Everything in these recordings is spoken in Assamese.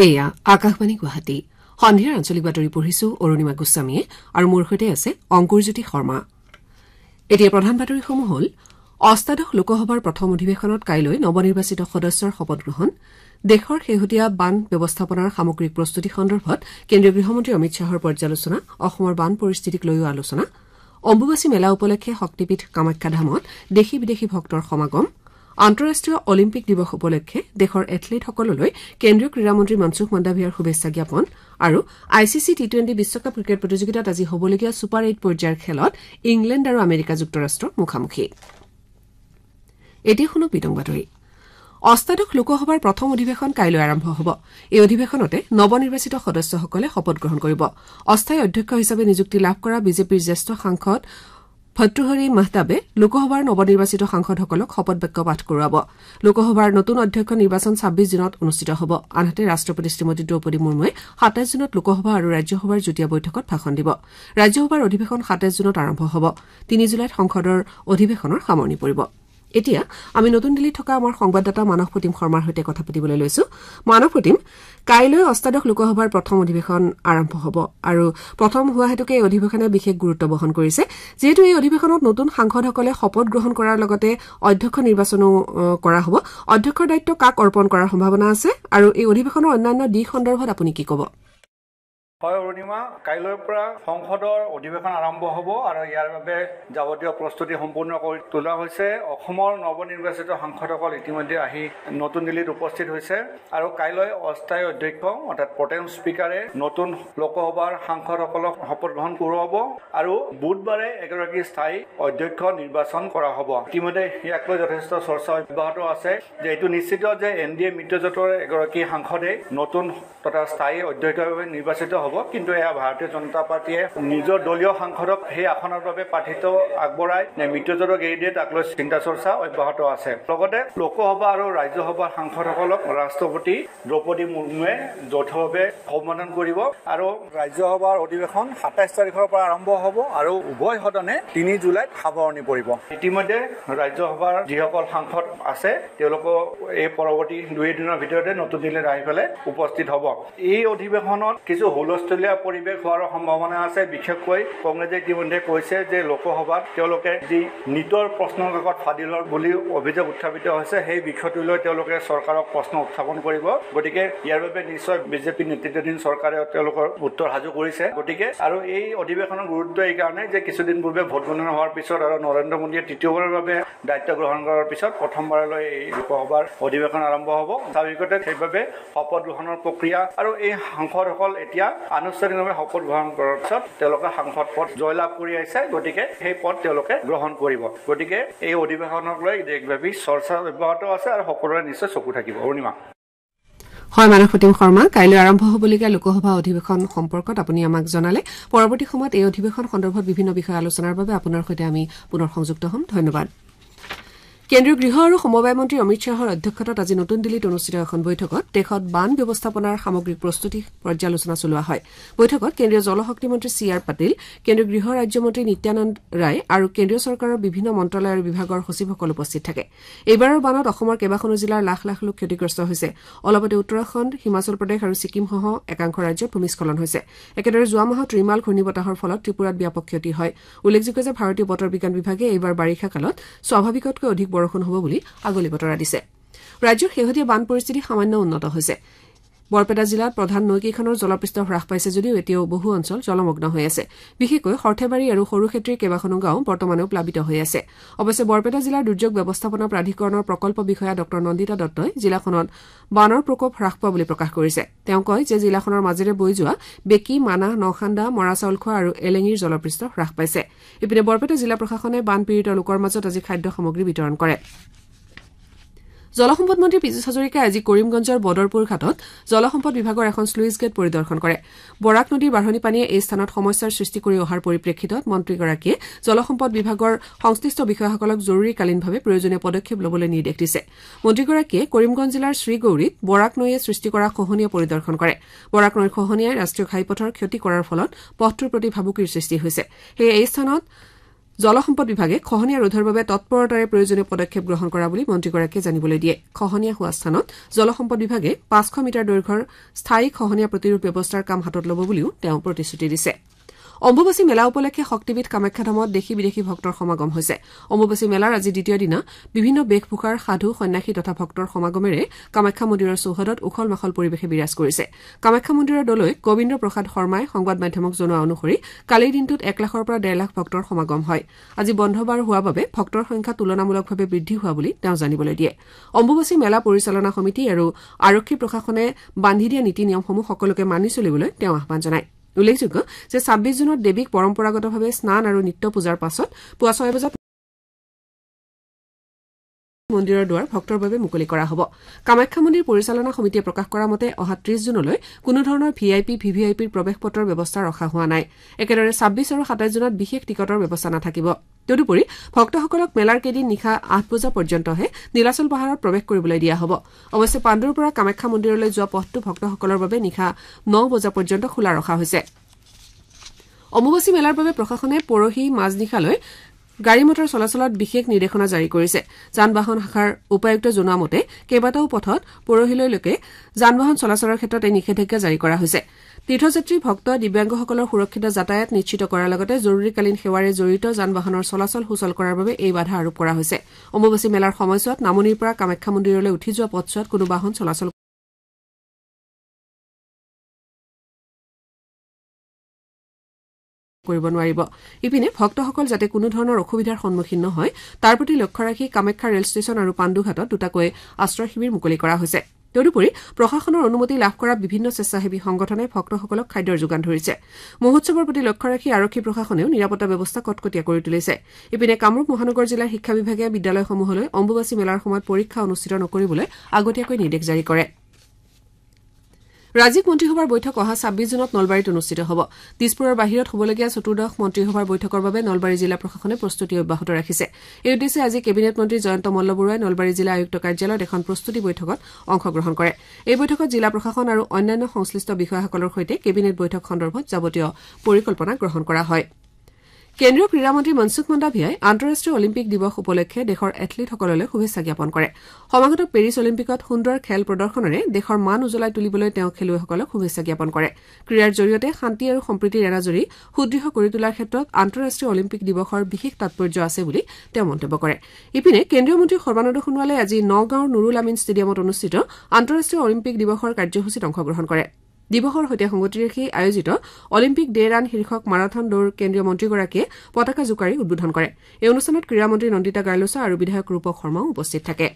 এয়া আকাশবাণী গুৱাহাটী সন্ধিয়াৰ আঞ্চলিক বাতৰি পঢ়িছো অৰুণিমা গোস্বামীয়ে আৰু মোৰ সৈতে আছে অংকুৰজ্যোতি শৰ্মা। এতিয়া প্ৰধান বাতৰিসমূহ হ'ল অষ্টাদশ লোকসভাৰ প্ৰথম অধিৱেশনত কাইলৈ নৱনিৰ্বাচিত সদস্যৰ শপত গ্ৰহণ, দেশৰ শেহতীয়া বান ব্যৱস্থাপনাৰ সামগ্ৰিক প্ৰস্তুতি সন্দৰ্ভত কেন্দ্ৰীয় গৃহমন্ত্ৰী অমিত শ্বাহৰ পৰ্যালোচনা, অসমৰ বান পৰিস্থিতিক লৈও আলোচনা, অম্বুবাচী মেলা উপলক্ষে শক্তিপীঠ কামাখ্যা ধামত দেশী বিদেশী ভক্তৰ সমাগম, আন্তঃৰাষ্ট্ৰীয় অলিম্পিক দিৱস উপলক্ষে দেশৰ এথলীটসকললৈ কেন্দ্ৰীয় ক্ৰীড়ামন্ত্ৰী মনসুখ মাণ্ডাভিয়াৰ শুভেচ্ছা জ্ঞাপন আৰু ICC T20 বিশ্বকাপ ক্ৰিকেট প্ৰতিযোগিতাত আজি হ'বলগীয়া ছুপাৰ 8 পৰ্যায়ৰ খেলত ইংলেণ্ড আৰু আমেৰিকা যুক্তৰাষ্ট্ৰৰ মুখামুখি। এতিয়া শুনক বিতং বাতৰি। অষ্টাদশ লোকসভাৰ প্ৰথম অধিৱেশন কাইলৈ আৰম্ভ হ'ব। এই অধিৱেশনতে নৱনিৰ্বাচিত সদস্যসকলে শপত গ্ৰহণ কৰিব। অস্থায়ী অধ্যক্ষ হিচাপে নিযুক্তি লাভ কৰা বিজেপিৰ জ্যেষ্ঠ সাংসদ ভৰ্তৃহৰি মাহতাবে লোকসভাৰ নৱনিৰ্বাচিত সাংসদসকলক শপত বাক্য পাঠ কৰোৱাব। লোকসভাৰ নতুন অধ্যক্ষ নিৰ্বাচন 26 জুনত অনুষ্ঠিত হ'ব। আনহাতে ৰাষ্ট্ৰপতি শ্ৰীমতী দ্ৰৌপদী মুৰ্মুৱে 27 জুনত লোকসভা আৰু ৰাজ্যসভাৰ যুটীয়া বৈঠকত ভাষণ দিব। ৰাজ্যসভাৰ অধিৱেশন 27 জুনত আৰম্ভ হ'ব। 3 জুলাইত সংসদৰ অধিৱেশনৰ সামৰণি পৰিব। এতিয়া আমি নতুন দিল্লীত থকা আমাৰ সংবাদদাতা মানৱ প্ৰতিম শৰ্মাৰ সৈতে কথা পাতিবলৈ লৈছো। মানৱ প্ৰতিম, কাইলৈ অষ্টাদশ লোকসভাৰ প্ৰথম অধিৱেশন আৰম্ভ হ'ব আৰু প্ৰথম হোৱা হেতুকে এই অধিৱেশনে বিশেষ গুৰুত্ব বহন কৰিছে। যিহেতু এই অধিৱেশনত নতুন সাংসদসকলে শপত গ্ৰহণ কৰাৰ লগতে অধ্যক্ষ নিৰ্বাচনো কৰা হ'ব, অধ্যক্ষৰ দায়িত্ব কাক অৰ্পণ কৰাৰ সম্ভাৱনা আছে আৰু এই অধিৱেশনৰ অন্যান্য দিশ সন্দৰ্ভত আপুনি কি ক'ব? হয় অৰুণিমা, কাইলৈৰ পৰা সংসদৰ অধিৱেশন আৰম্ভ হ'ব আৰু ইয়াৰ বাবে যাৱতীয় প্ৰস্তুতি সম্পূৰ্ণ কৰি তোলা হৈছে। অসমৰ নৱনিৰ্বাচিত সাংসদসকল ইতিমধ্যে আহি নতুন দিল্লীত উপস্থিত হৈছে আৰু কাইলৈ অস্থায়ী অধ্যক্ষ অৰ্থাৎ প্ৰটেম স্পীকাৰে নতুন লোকসভাৰ সাংসদসকলক শপত গ্ৰহণ কৰোৱাব আৰু বুধবাৰে এগৰাকী স্থায়ী অধ্যক্ষ নিৰ্বাচন কৰা হ'ব। ইতিমধ্যে ইয়াক লৈ যথেষ্ট চৰ্চা অব্যাহত আছে যে এইটো নিশ্চিত যে NDA মিত্ৰজোঁটৰ এগৰাকী সাংসদে নতুন তথা স্থায়ী অধ্যক্ষভাৱে নিৰ্বাচিত হ'ব, কিন্তু এয়া ভাৰতীয় জনতা পাৰ্টীয়ে নিজৰ দলীয় সাংসদক সেই আসনৰ বাবে প্ৰাৰ্থিত্ব আগবঢ়াই নে মিত্ৰজোঁটক এৰি দিয়ে তাক লৈ চিন্তা চৰ্চা অব্যাহত আছে। লগতে লোকসভা আৰু ৰাজ্যসভাৰ সাংসদসকলক ৰাষ্ট্ৰপতি দ্ৰৌপদী মুৰ্মুৱে যৌথভাৱে সম্বোধন কৰিব আৰু ৰাজ্যসভাৰ অধিৱেশন 27 তাৰিখৰ পৰা আৰম্ভ হ'ব আৰু উভয় সদনে 3 জুলাইত সামৰণি পৰিব। ইতিমধ্যে ৰাজ্যসভাৰ যিসকল সাংসদ আছে তেওঁলোকো এই পৰৱৰ্তী 2 দিনৰ ভিতৰতে নতুন দিল্লীত আহি পেলাই উপস্থিত হ'ব। এই অধিৱেশনত কিছু হুলস্থলীয়া পৰিৱেশ হোৱাৰ সম্ভাৱনা আছে। বিশেষকৈ কংগ্ৰেছে ইতিমধ্যে কৈছে যে লোকসভাত তেওঁলোকে যি নীটৰ প্ৰশ্ন কাকত ফাদিলৰ বুলি অভিযোগ উত্থাপিত হৈছে সেই বিষয়টো লৈ তেওঁলোকে চৰকাৰক প্ৰশ্ন উত্থাপন কৰিব। গতিকে ইয়াৰ বাবে নিশ্চয় বিজেপি নেতৃত্বাধীন চৰকাৰে তেওঁলোকৰ উত্তৰ সাজু কৰিছে। গতিকে আৰু এই অধিৱেশনৰ গুৰুত্ব এই কাৰণে যে কিছুদিন পূৰ্বে ভোট গণনা হোৱাৰ পিছত আৰু নৰেন্দ্ৰ মোদীয়ে তৃতীয়বাৰৰ বাবে দায়িত্ব গ্ৰহণ কৰাৰ পিছত প্ৰথমবাৰলৈ এই লোকসভাৰ অধিৱেশন আৰম্ভ হ'ব। স্বাভাৱিকতে সেইবাবে শপত গ্ৰহণৰ প্ৰক্ৰিয়া আৰু এই সাংসদসকল এতিয়া আনুষ্ঠানিকভাৱে শপত গ্ৰহণ কৰাৰ পিছত তেওঁলোকে সাংসদ পদ জয়লাভ কৰি আহিছে। গতিকে সেই পদ তেওঁলোকে গ্ৰহণ কৰিব। গতিকে এই অধিৱেশনক লৈ দেশব্যাপী চৰ্চা অব্যাহত আছে আৰু সকলোৰে নিশ্চয় চকু থাকিব। অৰুণিমা। হয় মানৱ প্ৰতিম শৰ্মা, কাইলৈ আৰম্ভ হ'বলগীয়া লোকসভা অধিৱেশন সম্পৰ্কত আপুনি আমাক জনালে। পৰৱৰ্তী সময়ত এই অধিৱেশন সন্দৰ্ভত বিভিন্ন বিষয় আলোচনাৰ বাবে আপোনাৰ সৈতে আমি পুনৰ সংযুক্ত হ'ম। ধন্যবাদ। কেন্দ্ৰীয় গৃহ আৰু সমবায় মন্ত্ৰী অমিত শ্বাহৰ অধ্যক্ষতাত আজি নতুন দিল্লীত অনুষ্ঠিত এখন বৈঠকত দেশত বান ব্যৱস্থাপনাৰ সামগ্ৰিক প্ৰস্তুতি পৰ্যালোচনা চলোৱা হয়। বৈঠকত কেন্দ্ৰীয় জলশক্তি মন্ত্ৰী CR পাটিল, কেন্দ্ৰীয় গৃহ ৰাজ্যমন্ত্ৰী নিত্যানন্দ ৰায় আৰু কেন্দ্ৰীয় চৰকাৰৰ বিভিন্ন মন্ত্ৰালয় আৰু বিভাগৰ সচিবসকল উপস্থিত থাকে। এইবাৰৰ বানত অসমৰ কেইবাখনো জিলাৰ লাখ লাখ লোক ক্ষতিগ্ৰস্ত হৈছে। অলপতে উত্তৰাখণ্ড, হিমাচল প্ৰদেশ আৰু ছিকিমসহ একাংশ ৰাজ্যত ভূমিস্খলন হৈছে। একেদৰে যোৱা মাহত ৰিমাল ঘূৰ্ণীবতাহৰ ফলত ত্ৰিপুৰাত ব্যাপক ক্ষতি হয়। উল্লেখযোগ্য যে ভাৰতীয় বতৰ বিজ্ঞান বিভাগে এইবাৰ বাৰিষা কালত স্বাভাৱিকতকৈ অধিক বৰষুণ হ'ব বুলি আগলি বতৰা দিছে। ৰাজ্যৰ শেহতীয়া বান পৰিস্থিতি সামান্য উন্নত হৈছে। বৰপেটা জিলাত প্ৰধান নৈকেইখনৰ জলপৃষ্ঠ হ্ৰাস পাইছে যদিও এতিয়াও বহু অঞ্চল জলমগ্ন হৈ আছে। বিশেষকৈ সৰ্থেবাৰী আৰু সৰুক্ষেত্ৰীৰ কেইবাখনো গাঁও বৰ্তমানেও প্লাবিত হৈ আছে। অৱশ্যে বৰপেটা জিলাৰ দুৰ্যোগ ব্যৱস্থাপনা প্ৰাধিকৰণৰ প্ৰকল্প বিষয়া ড নন্দিতা দত্তই জিলাখনত বানৰ প্ৰকোপ হ্ৰাস পোৱা বুলি প্ৰকাশ কৰিছে। তেওঁ কয় যে জিলাখনৰ মাজেৰে বৈ যোৱা বেকী, মানাহ, নখান্দা, মৰাচাউলখোৱা আৰু এলেঙিৰ জলপৃষ্ঠ হ্ৰাস পাইছে। ইপিনে বৰপেটা জিলা প্ৰশাসনে বানপীড়িত লোকৰ মাজত আজি খাদ্য সামগ্ৰী বিতৰণ কৰে। জলসম্পদ মন্ত্ৰী পীযুষ হাজৰিকাই আজি কৰিমগঞ্জৰ বদৰপুৰ ঘাটত জলসম্পদ বিভাগৰ এখন শ্লুইচ গেট পৰিদৰ্শন কৰে। বৰাক নদীৰ বাঢ়নি পানীয়ে এই স্থানত সমস্যাৰ সৃষ্টি কৰি অহাৰ পৰিপ্ৰেক্ষিতত মন্ত্ৰীগৰাকীয়ে জলসম্পদ বিভাগৰ সংশ্লিষ্ট বিষয়াসকলক জৰুৰীকালীনভাৱে প্ৰয়োজনীয় পদক্ষেপ ল'বলৈ নিৰ্দেশ দিছে। মন্ত্ৰীগৰাকীয়ে কৰিমগঞ্জ জিলাৰ শ্ৰীগৌৰীত বৰাক নৈয়ে সৃষ্টি কৰা খহনীয়া পৰিদৰ্শন কৰে। বৰাক নৈৰ খহনীয়াই ৰাষ্ট্ৰীয় ঘাইপথৰ ক্ষতি কৰাৰ ফলত পথটোৰ প্ৰতি ভাবুকিৰ সৃষ্টি হৈছে। সেয়ে এই স্থানত জলসম্পদ বিভাগে খহনীয়া ৰোধৰ বাবে তৎপৰতাৰে প্ৰয়োজনীয় পদক্ষেপ গ্ৰহণ কৰা বুলি মন্ত্ৰীগৰাকীয়ে জানিবলৈ দিয়ে খহনীয়া হোৱা স্থানত জলসম্পদ বিভাগে 500 মিটাৰ দৈৰ্ঘ্যৰ স্থায়ী খহনীয়া প্ৰতিৰোধ ব্যৱস্থাৰ কাম হাতত ল'ব বুলিও তেওঁ প্ৰতিশ্ৰুতি দিছে অম্বুবাচী মেলা উপলক্ষে শক্তিপীঠ কামাখ্যাধামত দেশী বিদেশী ভক্তৰ সমাগম হৈছে অম্বুবাচী মেলাৰ আজি দ্বিতীয় দিনা বিভিন্ন বেশভূষাৰ সাধু সন্যাসী তথা ভক্তৰ সমাগমেৰে কামাখ্যা মন্দিৰৰ চৌহদত উখল মাখল পৰিৱেশে বিৰাজ কৰিছে কামাখ্যা মন্দিৰৰ দলৈ গোবিন্দ প্ৰসাদ শৰ্মাই সংবাদ মাধ্যমক জনোৱা অনুসৰি কালিৰ দিনটোত 1 লাখৰ পৰা 1.5 লাখ ভক্তৰ সমাগম হয় আজি বন্ধবাৰ হোৱাৰ বাবে ভক্তৰ সংখ্যা তুলনামূলকভাৱে বৃদ্ধি হোৱা বুলি তেওঁ জানিবলৈ দিয়ে অম্বুবাচী মেলা পৰিচালনা সমিতি আৰু আৰক্ষী প্ৰশাসনে বান্ধি দিয়া নীতি নিয়মসমূহ সকলোকে মানি চলিবলৈ তেওঁ আহ্বান জনায় উল্লেখযোগ্য যে 26 জুনত দেৱীক পৰম্পৰাগতভাৱে স্নান আৰু নিত্য পূজাৰ পাছত পুৱা 6 বজাত মন্দিৰৰ দুৱাৰ ভক্তৰ বাবে মুকলি কৰা হ'ব কামাখ্যা মন্দিৰ পৰিচালনা সমিতিয়ে প্ৰকাশ কৰা মতে অহা 30 জুনলৈ কোনো ধৰণৰ ভিআইপি ভিভিআইপিৰ প্ৰৱেশ পত্ৰৰ ব্যৱস্থা ৰখা হোৱা নাই একেদৰে 26 আৰু 27 জুনত বিশেষ টিকটৰ ব্যৱস্থা নাথাকিব তদুপৰি ভক্তসকলক মেলাৰ কেইদিন নিশা 8 বজা পৰ্যন্তহে নীলাচল পাহাৰত প্ৰৱেশ কৰিবলৈ দিয়া হ'ব অৱশ্যে পাণ্ডুৰ পৰা কামাখ্যা মন্দিৰলৈ যোৱা পথটো ভক্তসকলৰ বাবে নিশা 9 বজা পৰ্যন্ত খোলা ৰখা হৈছে অম্বুবাচী মেলাৰ বাবে প্ৰশাসনে পৰহি মাজনিশালৈ গাড়ী মটৰ চলাচলত বিশেষ নিৰ্দেশনা জাৰি কৰিছে যান-বাহন শাখাৰ উপায়ুক্ত জনোৱা মতে কেইবাটাও পথত পৰহিলৈকে যান-বাহন চলাচলৰ ক্ষেত্ৰত এই নিষেধাজ্ঞা জাৰি কৰা হৈছে তীৰ্থযাত্ৰী ভক্ত দিব্যাংগসকলৰ সুৰক্ষিত যাতায়াত নিশ্চিত কৰাৰ লগতে জৰুৰীকালীন সেৱাৰে জড়িত যান-বাহনৰ চলাচল সুচল কৰাৰ বাবে এই বাধা আৰোপ কৰা হৈছে অম্বুবাচী মেলাৰ সময়ছোৱাত নামনিৰ পৰা কামাখ্যা মন্দিৰলৈ উঠি যোৱা পথছোৱাত কোনো বাহন চলাচল কৰিব নোৱাৰিব ইপিনে ভক্তসকল যাতে কোনো ধৰণৰ অসুবিধাৰ সন্মুখীন নহয় তাৰ প্ৰতি লক্ষ্য ৰাখি কামাখ্যা ৰেল ষ্টেচন আৰু পাণ্ডুঘাটত দুটাকৈ আশ্ৰয় শিবিৰ মুকলি কৰা হৈছে তদুপৰি প্ৰশাসনৰ অনুমতি লাভ কৰা বিভিন্ন স্বেচ্ছাসেৱী সংগঠনে ভক্তসকলক খাদ্যৰ যোগান ধৰিছে মহোৎসৱৰ প্ৰতি লক্ষ্য ৰাখি আৰক্ষী প্ৰশাসনেও নিৰাপত্তা ব্যৱস্থা কটকটীয়া কৰি তুলিছে ইপিনে কামৰূপ মহানগৰ জিলাৰ শিক্ষা বিভাগে বিদ্যালয়সমূহলৈ অম্বুবাচী মেলাৰ সময়ত পৰীক্ষা অনুষ্ঠিত নকৰিবলৈ আগতীয়াকৈ নিৰ্দেশ জাৰি কৰে ৰাজ্যিক মন্ত্ৰীসভাৰ বৈঠক অহা 26 জুনত নলবাৰীত অনুষ্ঠিত হ'ব দিছপুৰৰ বাহিৰত হ'বলগীয়া চতুৰ্দশ মন্ত্ৰীসভাৰ বৈঠকৰ বাবে নলবাৰী জিলা প্ৰশাসনে প্ৰস্তুতি অব্যাহত ৰাখিছে এই উদ্দেশ্যে আজি কেবিনেট মন্ত্ৰী জয়ন্ত মল্লবৰুৱাই নলবাৰী জিলা আয়ুক্ত কাৰ্যালয়ত এখন প্ৰস্তুতি বৈঠকত অংশগ্ৰহণ কৰে এই বৈঠকত জিলা প্ৰশাসন আৰু অন্যান্য সংশ্লিষ্ট বিষয়াসকলৰ সৈতে কেবিনেট বৈঠক সন্দৰ্ভত যাৱতীয় পৰিকল্পনা গ্ৰহণ কৰা হয় কেন্দ্ৰীয় ক্ৰীড়া মন্ত্ৰী মনসুখ মাণ্ডাভিয়াই আন্তঃৰাষ্ট্ৰীয় অলিম্পিক দিৱস উপলক্ষে দেশৰ এথলীটসকললৈ শুভেচ্ছা জ্ঞাপন কৰে সমাগত পেৰিছ অলিম্পিকত সুন্দৰ খেল প্ৰদৰ্শনেৰে দেশৰ মান উজ্বলাই তুলিবলৈ তেওঁ খেলুৱৈসকলক শুভেচ্ছা জ্ঞাপন কৰে ক্ৰীড়াৰ জৰিয়তে শান্তি আৰু সম্প্ৰীতিৰ এনাজৰী সুদৃঢ় কৰি তোলাৰ ক্ষেত্ৰত আন্তঃৰাষ্ট্ৰীয় অলিম্পিক দিৱসৰ বিশেষ তাৎপৰ্য আছে বুলি তেওঁ মন্তব্য কৰে ইপিনে কেন্দ্ৰীয় মন্ত্ৰী সৰ্বানন্দ সোণোৱালে আজি নগাঁৱৰ নুৰুল আমিন ষ্টেডিয়ামত অনুষ্ঠিত আন্তঃৰাষ্ট্ৰীয় অলিম্পিক দিৱসৰ কাৰ্যসূচীত অংশগ্ৰহণ কৰে দিৱসৰ সৈতে সংগতি ৰাখি আয়োজিত অলিম্পিক ডে ৰান শীৰ্ষক মাৰাথন দৌৰ কেন্দ্ৰীয় মন্ত্ৰীগৰাকীয়ে পতাকা জোকাৰি উদ্বোধন কৰে এই অনুষ্ঠানত ক্ৰীড়া মন্ত্ৰী নন্দিতা গাৰ্লোচা আৰু বিধায়ক ৰূপক শৰ্মাও উপস্থিত থাকে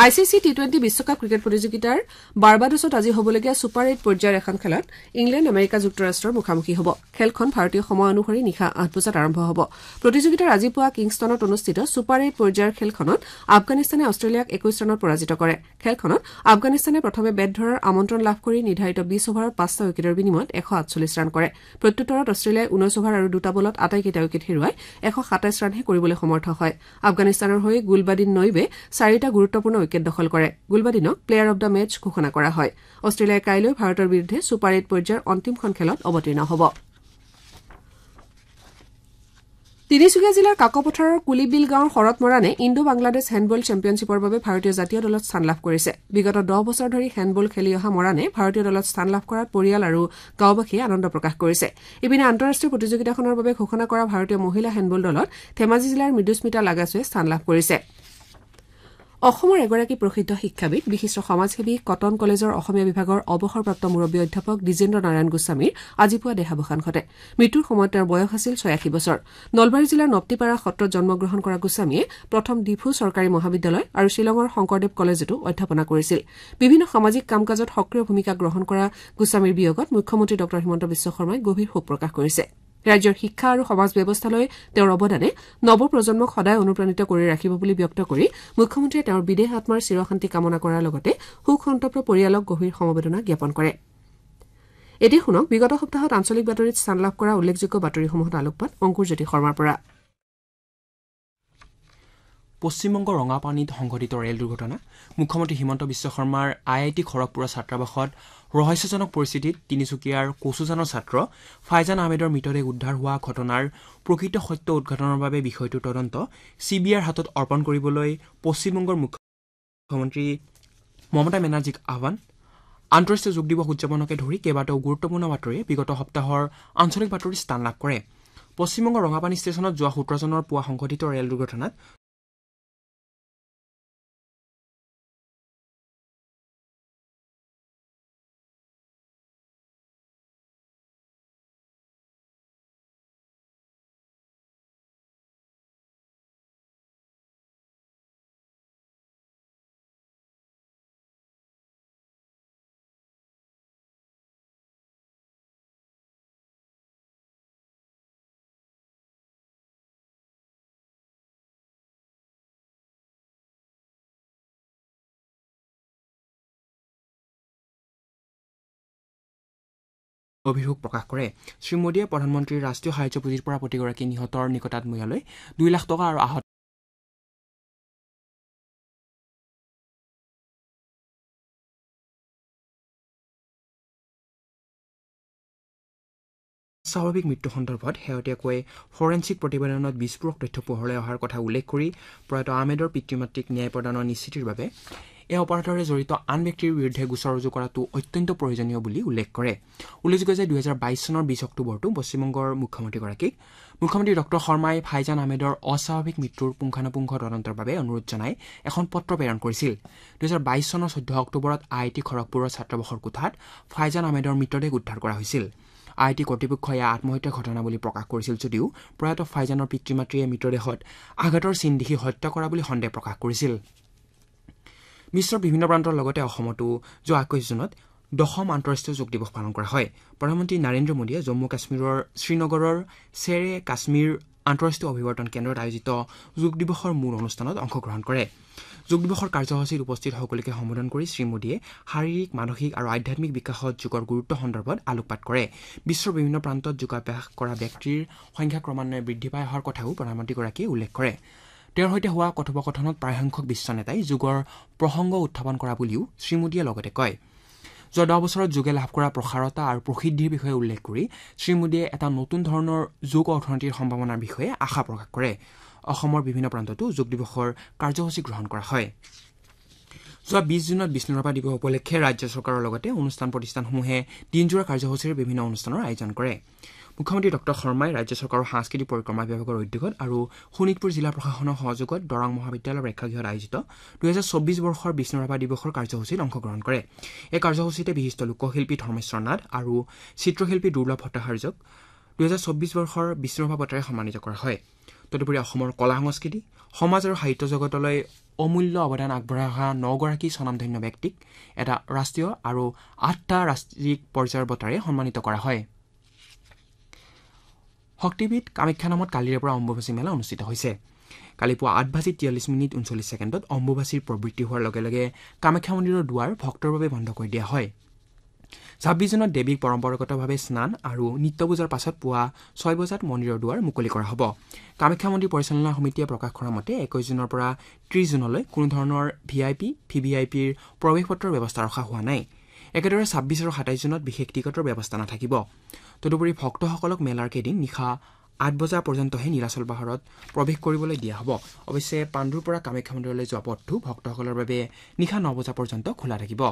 আইচিচি টি20 বিশ্বকাপ ক্ৰিকেট প্ৰতিযোগিতাৰ বাৰবাডছত আজি হ'বলগীয়া ছুপাৰ 8 পৰ্যায়ৰ এখন খেলত ইংলেণ্ড আমেৰিকা যুক্তৰাষ্ট্ৰৰ মুখামুখি হ'ব খেলখন ভাৰতীয় সময় অনুসৰি নিশা 8 বজাত আৰম্ভ হ'ব প্ৰতিযোগিতাৰ আজি পুৱা কিংষ্টনত অনুষ্ঠিত ছুপাৰ 8 পৰ্যায়ৰ খেলখনত আফগানিস্তানে অষ্ট্ৰেলিয়াক 21 ৰানত পৰাজিত কৰে খেলখনত আফগানিস্তানে প্ৰথমে বেট ধৰাৰ আমন্ত্ৰণ লাভ কৰি নিৰ্ধাৰিত 20 অভাৰত 5টা উইকেটৰ বিনিময়ত 148 ৰান কৰে প্ৰত্যুত্তৰত অষ্ট্ৰেলিয়াই 19 অভাৰ আৰু 2টা বলত আটাইকেইটা উইকেট হেৰুৱাই 127 ৰানহে কৰিবলৈ সমৰ্থ হয় আফগানিস্তানৰ হৈ গুলবাদিন নইবে 4টা গুৰুত্বপূৰ্ণ উইকেট দখল কৰে গুলবাদিনক প্লেয়াৰ অব দ্য মেচ ঘোষণা কৰা হয় অষ্ট্ৰেলিয়াই কাইলৈ ভাৰতৰ বিৰুদ্ধে ছুপাৰ 8 পৰ্যায়ৰ অন্তিমখন খেলত অৱতীৰ্ণ হ'ব তিনিচুকীয়া জিলাৰ কাকপথাৰৰ কুলিবিল গাঁৱৰ শৰৎ মৰাণে ইণ্ডো বাংলাদেশ হেণ্ডবল চেম্পিয়নশ্বিপৰ বাবে ভাৰতীয় জাতীয় দলত স্থান লাভ কৰিছে বিগত 10 বছৰ ধৰি হেণ্ডবল খেলি অহা মৰাণে ভাৰতীয় দলত স্থান লাভ কৰাত পৰিয়াল আৰু গাঁওবাসীয়ে আনন্দ প্ৰকাশ কৰিছে ইপিনে আন্তঃৰাষ্ট্ৰীয় প্ৰতিযোগিতাখনৰ বাবে ঘোষণা কৰা ভাৰতীয় মহিলা হেণ্ডবল দলত ধেমাজি জিলাৰ মৃদুস্মিতা লাগাছুৱে স্থান লাভ কৰিছে অসমৰ এগৰাকী প্ৰসিদ্ধ শিক্ষাবিদ বিশিষ্ট সমাজসেৱী কটন কলেজৰ অসমীয়া বিভাগৰ অৱসৰপ্ৰাপ্ত মুৰব্বী অধ্যাপক দ্বিজেন্দ্ৰ নাৰায়ণ গোস্বামীৰ আজি পুৱা দেহাৱসান ঘটে মৃত্যুৰ সময়ত তেওঁৰ বয়স আছিল 86 বছৰ নলবাৰী জিলাৰ নপ্তিপাৰা সত্ৰত জন্মগ্ৰহণ কৰা গোস্বামীয়ে প্ৰথম ডিফু চৰকাৰী মহাবিদ্যালয় আৰু শ্বিলঙৰ শংকৰদেৱ কলেজতো অধ্যাপনা কৰিছিল বিভিন্ন সামাজিক কাম কাজত সক্ৰিয় ভূমিকা গ্ৰহণ কৰা গোস্বামীৰ বিয়োগত মুখ্যমন্ত্ৰী ড হিমন্ত বিশ্ব শৰ্মাই গভীৰ শোক প্ৰকাশ কৰিছে ৰাজ্যৰ শিক্ষা আৰু সমাজ ব্যৱস্থালৈ তেওঁৰ অৱদানে নৱপ্ৰজন্মক সদায় অনুপ্ৰাণিত কৰি ৰাখিব বুলি ব্যক্ত কৰি মুখ্যমন্ত্ৰীয়ে তেওঁৰ বিদেহ আত্মাৰ চিৰশান্তি কামনা কৰাৰ লগতে শোক সন্তপ্ত পৰিয়ালক গভীৰ সমবেদনা জ্ঞাপন কৰে এতিয়া শুনক বিগত সপ্তাহত আঞ্চলিক বাতৰিত স্থান লাভ কৰা উল্লেখযোগ্য বাতৰিসমূহত আলোকপাত অংকুৰজ্যোতি শৰ্মাৰ পৰা পশ্চিমবংগ ৰঙাপানীত সংঘটিত ৰেল দুৰ্ঘটনা মুখ্যমন্ত্ৰী হিমন্ত বিশ্ব শৰ্মাৰ IIT খড়গপুৰৰ ছাত্ৰাবাসত ৰহস্যজনক পৰিস্থিতিত তিনিচুকীয়াৰ কচুজানৰ ছাত্ৰ ফাইজান আহমেদৰ মৃতদেহ উদ্ধাৰ হোৱা ঘটনাৰ প্ৰকৃত সত্য উদ্ঘাটনৰ বাবে বিষয়টোৰ তদন্ত CBIৰ হাতত অৰ্পণ কৰিবলৈ পশ্চিমবংগৰ মুখ্যমন্ত্ৰী মমতা বেনাৰ্জীক আহ্বান আন্তঃৰাষ্ট্ৰীয় যোগ দিৱস উদযাপনকে ধৰি কেইবাটাও গুৰুত্বপূৰ্ণ বাতৰিয়ে বিগত সপ্তাহৰ আঞ্চলিক বাতৰিত স্থান লাভ কৰে পশ্চিমবংগৰ ৰঙাপানী ষ্টেচনত যোৱা 17 জনৰ পুৱা সংঘটিত ৰেল দুৰ্ঘটনাত অভিযোগ প্ৰকাশ কৰে শ্ৰীমোদীয়ে প্ৰধানমন্ত্ৰীৰ ৰাষ্ট্ৰীয় সাহায্য পুঁজিৰ পৰা প্ৰতিগৰাকী নিহতৰ নিকটাত্মীয়লৈ 2 লাখ টকা আৰু আহত স্বাভাৱিক মৃত্যু সন্দৰ্ভত শেহতীয়াকৈ ফৰেন্সিক প্ৰতিবেদনত বিস্ফোৰক তথ্য পোহৰলৈ অহাৰ কথা উল্লেখ কৰি প্ৰয়াত আহমেদৰ পিতৃ মাতৃক ন্যায় প্ৰদানৰ নিশ্চিতিৰ বাবে এই অপৰাধৰে জড়িত আন ব্যক্তিৰ বিৰুদ্ধে গোচৰ ৰুজু কৰাটো অত্যন্ত প্ৰয়োজনীয় বুলি উল্লেখ কৰে উল্লেখযোগ্য যে 2022 চনৰ 20 অক্টোবৰটো পশ্চিমবংগৰ মুখ্যমন্ত্ৰীগৰাকীক মুখ্যমন্ত্ৰী ডক্টৰ শৰ্মাই ফাইজান আহমেদৰ অস্বাভাৱিক মৃত্যুৰ পুংখানুপুংখ তদন্তৰ বাবে অনুৰোধ জনাই এখন পত্ৰ প্ৰেৰণ কৰিছিল 2022 চনৰ 14 অক্টোবৰত IIT খড়গপুৰৰ ছাত্ৰাবাসৰ কোঠাত ফাইজান আহমেদৰ মৃতদেহ উদ্ধাৰ কৰা হৈছিল IIT কৰ্তৃপক্ষই আত্মহত্যাৰ ঘটনা বুলি প্ৰকাশ কৰিছিল যদিও প্ৰয়াত ফাইজানৰ পিতৃ মাতৃয়ে মৃতদেহত আঘাতৰ চিন দেখি হত্যা কৰা বুলি সন্দেহ প্ৰকাশ কৰিছিল বিশ্বৰ বিভিন্ন প্ৰান্তৰ লগতে অসমতো যোৱা 21 জুনত 10ম আন্তঃৰাষ্ট্ৰীয় যোগ দিৱস পালন কৰা হয় প্ৰধানমন্ত্ৰী নৰেন্দ্ৰ মোদীয়ে জম্মু কাশ্মীৰৰ শ্ৰীনগৰৰ শ্বেৰে কাশ্মীৰ আন্তঃৰাষ্ট্ৰীয় অভিৱৰ্তন কেন্দ্ৰত আয়োজিত যোগ দিৱসৰ মূল অনুষ্ঠানত অংশগ্ৰহণ কৰে যোগ দিৱসৰ কাৰ্যসূচীত উপস্থিত সকলোকে সম্বোধন কৰি শ্ৰী মোদীয়ে শাৰীৰিক মানসিক আৰু আধ্যাত্মিক বিকাশত যোগৰ গুৰুত্ব সন্দৰ্ভত আলোকপাত কৰে বিশ্বৰ বিভিন্ন প্ৰান্তত যোগাভ্যাস কৰা ব্যক্তিৰ সংখ্যা ক্ৰমান্বয়ে বৃদ্ধি পাই অহাৰ কথাও প্ৰধানমন্ত্ৰীগৰাকীয়ে উল্লেখ কৰে তেওঁৰ সৈতে হোৱা কথোপকথনত প্ৰায়সংখ্যক বিশ্ব নেতাই যোগৰ প্ৰসংগ উত্থাপন কৰা বুলিও শ্ৰী মোদীয়ে লগতে কয় যোৱা 10 বছৰত যোগে লাভ কৰা প্ৰসাৰতা আৰু প্ৰসিদ্ধিৰ বিষয়ে উল্লেখ কৰি শ্ৰী মোদীয়ে এটা নতুন ধৰণৰ যোগ অৰ্থনীতিৰ সম্ভাৱনাৰ বিষয়ে আশা প্ৰকাশ কৰে অসমৰ বিভিন্ন প্ৰান্ততো যোগ দিৱসৰ কাৰ্যসূচী গ্ৰহণ কৰা হয় যোৱা 20 জুনত বিষ্ণুৰাভা দিৱস উপলক্ষে ৰাজ্য চৰকাৰৰ লগতে অনুষ্ঠান প্ৰতিষ্ঠানসমূহে দিনজোৰা কাৰ্যসূচীৰ বিভিন্ন অনুষ্ঠানৰ আয়োজন কৰে মুখ্যমন্ত্ৰী ডক্টৰ শৰ্মাই ৰাজ্য চৰকাৰৰ সাংস্কৃতিক পৰিক্ৰমা বিভাগৰ উদ্যোগত আৰু শোণিতপুৰ জিলা প্ৰশাসনৰ সহযোগত দৰং মহাবিদ্যালয়ৰ প্ৰেক্ষাগৃহত আয়োজিত 2024 বৰ্ষৰ বিষ্ণুৰাভা দিৱসৰ কাৰ্যসূচীত অংশগ্ৰহণ কৰে এই কাৰ্যসূচীতে বিশিষ্ট লোকশিল্পী ধৰ্মেশ্বৰ নাথ আৰু চিত্ৰশিল্পী দুৰ্লভ ভট্টাচাৰ্যক 2024 বৰ্ষৰ বিষ্ণুৰাভা বঁটাৰে সন্মানিত কৰা হয় তদুপৰি অসমৰ কলা সংস্কৃতি সমাজ আৰু সাহিত্য জগতলৈ অমূল্য অৱদান আগবঢ়াই অহা 9গৰাকী স্বনামধন্য ব্যক্তিক এটা ৰাষ্ট্ৰীয় আৰু 8টা ৰাষ্ট্ৰীয় পৰ্যায়ৰ বঁটাৰে সন্মানিত কৰা হয় শক্তিপীঠ কামাখ্যা নামত কালিৰে পৰা অম্বুবাচী মেলা অনুষ্ঠিত হৈছে কালি পুৱা 8:43:39 অম্বুবাচীৰ প্ৰবৃত্তি হোৱাৰ লগে লগে কামাখ্যা মন্দিৰৰ দুৱাৰ ভক্তৰ বাবে বন্ধ কৰি দিয়া হয় 26 জুনত দেৱীক পৰম্পৰাগতভাৱে স্নান আৰু নিত্য পূজাৰ পাছত পুৱা 6 বজাত মন্দিৰৰ দুৱাৰ মুকলি কৰা হ'ব কামাখ্যা মন্দিৰ পৰিচালনা সমিতিয়ে প্ৰকাশ কৰা মতে 21 জুনৰ পৰা 30 জুনলৈ কোনো ধৰণৰ VIP, VVIPৰ প্ৰৱেশ পত্ৰৰ ব্যৱস্থা ৰখা হোৱা নাই একেদৰে 26 আৰু 27 জুনত বিশেষ টিকটৰ ব্যৱস্থা নাথাকিব তদুপৰি ভক্তসকলক মেলাৰ কেইদিন নিশা 8 বজা পৰ্যন্তহে নীলাচল পাহাৰত প্ৰৱেশ কৰিবলৈ দিয়া হ'ব অৱশ্যে পাণ্ডুৰ পৰা কামাখ্যা মন্দিৰলৈ যোৱা পথটো ভক্তসকলৰ বাবে নিশা 9 বজা পৰ্যন্ত খোলা থাকিব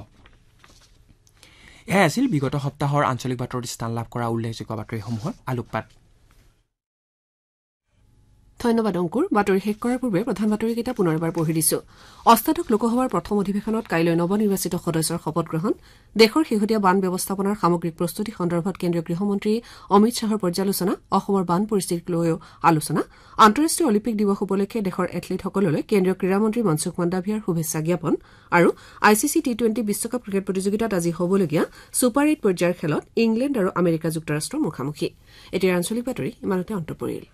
এয়া আছিল বিগত সপ্তাহৰ আঞ্চলিক বাতৰিত স্থান লাভ কৰা উল্লেখযোগ্য বাতৰিসমূহৰ আলোকপাত ধন্যবাদ অংকুৰ বাতৰি শেষ কৰাৰ পূৰ্বে প্ৰধান বাতৰিকেইটা পুনৰ এবাৰ পঢ়ি দিছো অষ্টাদশ লোকসভাৰ প্ৰথম অধিৱেশনত কাইলৈ নৱনিৰ্বাচিত সদস্যৰ শপত গ্ৰহণ দেশৰ শেহতীয়া বান ব্যৱস্থাপনাৰ সামগ্ৰিক প্ৰস্তুতি সন্দৰ্ভত কেন্দ্ৰীয় গৃহমন্ত্ৰী অমিত শ্বাহৰ পৰ্যালোচনা অসমৰ বান পৰিস্থিতিক লৈও আলোচনা আন্তঃৰাষ্ট্ৰীয় অলিম্পিক দিৱস উপলক্ষে দেশৰ এথলীটসকললৈ কেন্দ্ৰীয় ক্ৰীড়ামন্ত্ৰী মনসুখ মাণ্ডাভিয়াৰ শুভেচ্ছা জ্ঞাপন আৰু ICC T20 বিশ্বকাপ ক্ৰিকেট প্ৰতিযোগিতাত আজি হ'বলগীয়া ছুপাৰ 8 পৰ্যায়ৰ খেলত ইংলেণ্ড আৰু আমেৰিকা যুক্তৰাষ্ট্ৰৰ মুখামুখি এতিয়া আঞ্চলিক বাতৰি ইমানতে অন্ত পৰিল